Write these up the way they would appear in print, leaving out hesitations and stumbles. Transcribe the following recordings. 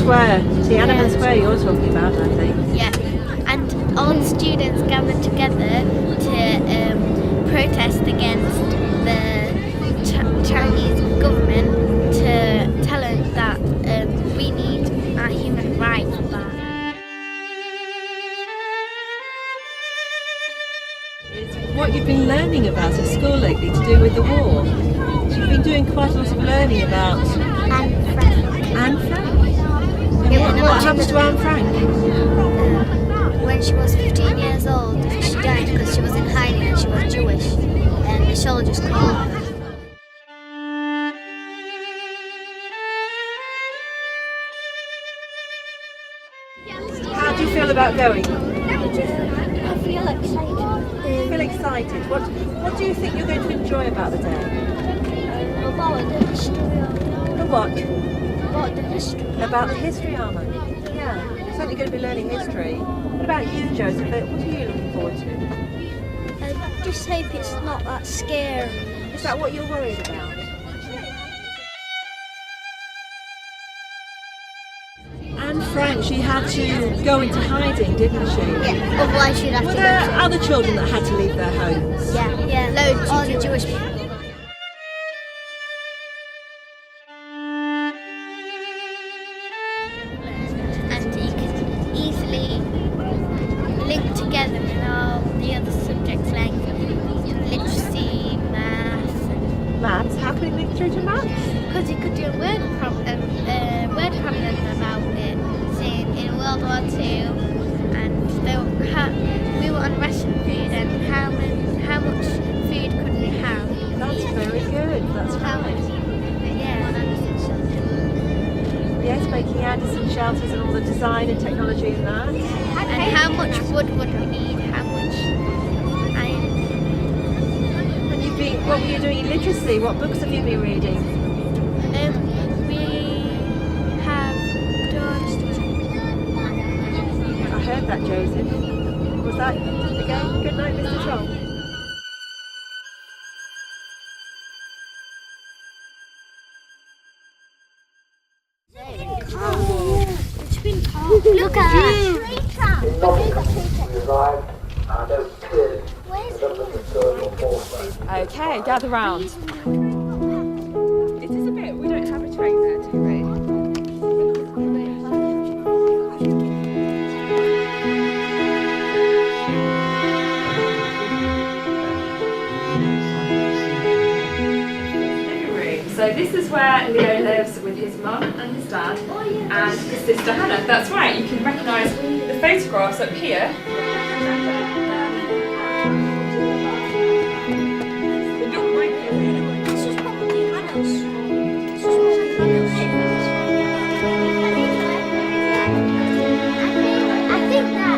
Square, Tiananmen Square you're talking about, I think. Yeah, and all the students gathered together to protest against the Chinese government to tell them that we need our human rights back. What you've been learning about at school lately to do with the war. You've been doing quite a lot of learning about Anne Frank. Anne Frank. What happens to Anne Frank? When she was 15 years old, she died because she was in hiding and she was Jewish, and the soldiers killed her. How do you feel about going? I feel excited. Feel excited. What do you think you're going to enjoy about the day? About the history. The what? About the history. About the history, Arma. Yeah, you're certainly going to be learning history. What about you, Joseph? What are you looking forward to? I just hope it's not that scary. Is that what you're worried about? Anne Frank, she had to go into hiding, didn't she? Yeah, otherwise she'd have Were to there go other children that had to leave their homes? to... Yeah, loads of Jewish people. And you can easily link together with all the other subjects like literacy, maths. Maths? How can we link through to maths? Because you could do a word problem about it, saying in World War II, and we were on ration food, and how much food could we have? That's very good. That's right. Yes, making Anderson shelters and all the design and technology in that. And how much wood would we need? How much iron? And what were you doing in literacy? What books have you been reading? We have done. I heard that, Joseph. Was that again? Good night, Mr. Tom. Look at that. Okay, gather round. It is a bit, we don't have a train there, do we? So this is where Leo lives with his mum and his dad and his sister Hannah. That's right, you can recognise the photographs up here. This is probably Hannah's. I think that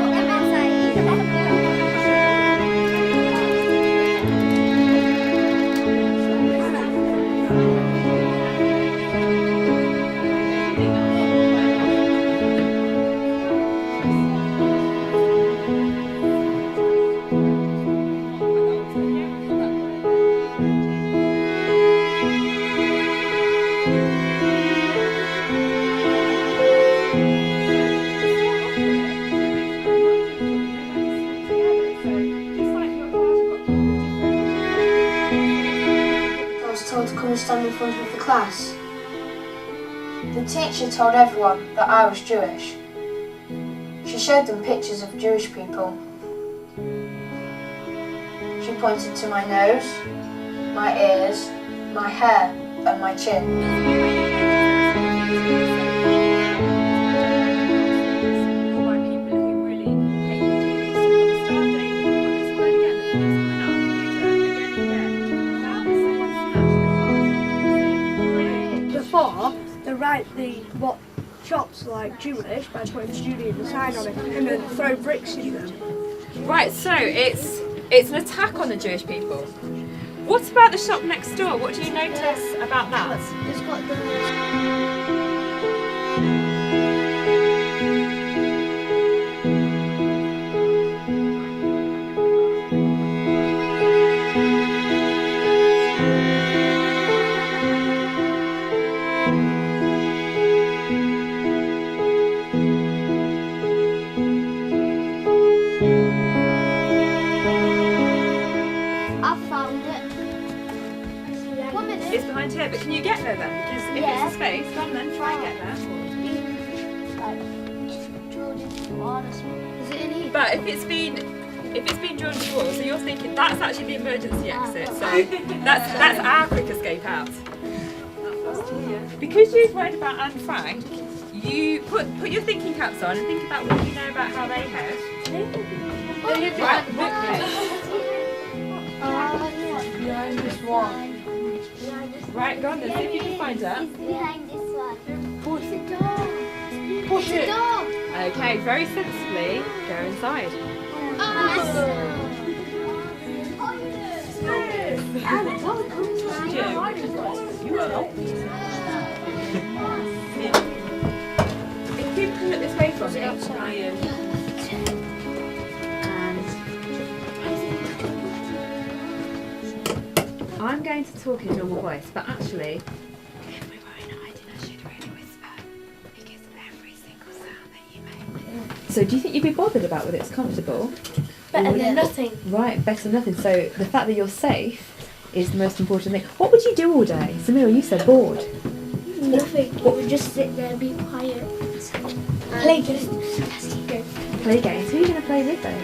To stand in front of the class. The teacher told everyone that I was Jewish. She showed them pictures of Jewish people. She pointed to my nose, my ears, my hair and my chin. They write what shops like Jewish by putting studio design on it and then throw bricks in them. Right, so it's an attack on the Jewish people. What about the shop next door? What do you notice about that? it's got the... What's his face? Go on then, try and get there. Is it in here? But if it's been drawn to the wall, so you're thinking that's actually the emergency exit. So that's our quick escape out. Because you've read about Anne Frank, you put your thinking caps on and think about what you know about how they head. Right, Behind this wall. right, go on then, see if you can find her. Behind this one. Push it. Push it. Okay, very sensibly, go inside. If you can look this way from me, I'm going to talk in a normal voice, but actually, if we were in hiding, I should really whisper, because every single sound that you make. So do you think you'd be bothered about whether it's comfortable? Better than nothing. Right, better than nothing. So the fact that you're safe is the most important thing. What would you do all day? Samira, you said bored. Nothing. We would just sit there and be quiet. Play games. Play games. Who are you going to play with though?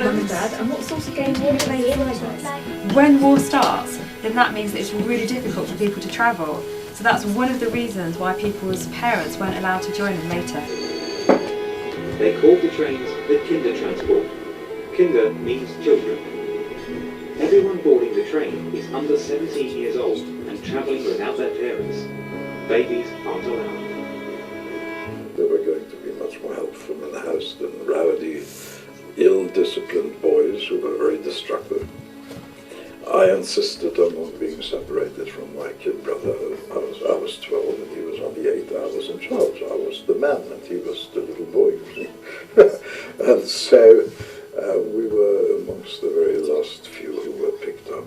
Mum and Dad. And what sort of games are you playing with us? When war starts, then that means that it's really difficult for people to travel. So that's one of the reasons why people's parents weren't allowed to join them later. They called the trains the Kindertransport. Kinder means children. Everyone boarding the train is under 17 years old and travelling without their parents. Babies aren't allowed. There were going to be much more help from in the house than rowdy, ill-disciplined boys who were very destructive. I insisted on being separated from my kid brother. I was 12 and he was only 8. I was in charge. I was the man and he was the little boy. And so we were amongst the very last few who were picked up.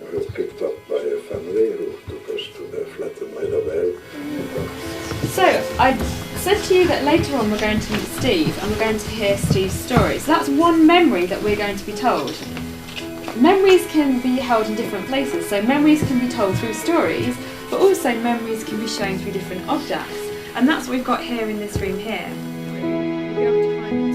We were picked up by a family who took us to their flat in Maidavale. So I said to you that later on we're going to meet Steve and we're going to hear Steve's story. So that's one memory that we're going to be told. Memories can be held in different places, so memories can be told through stories, but also memories can be shown through different objects. And that's what we've got here in this room here. You'll be able to find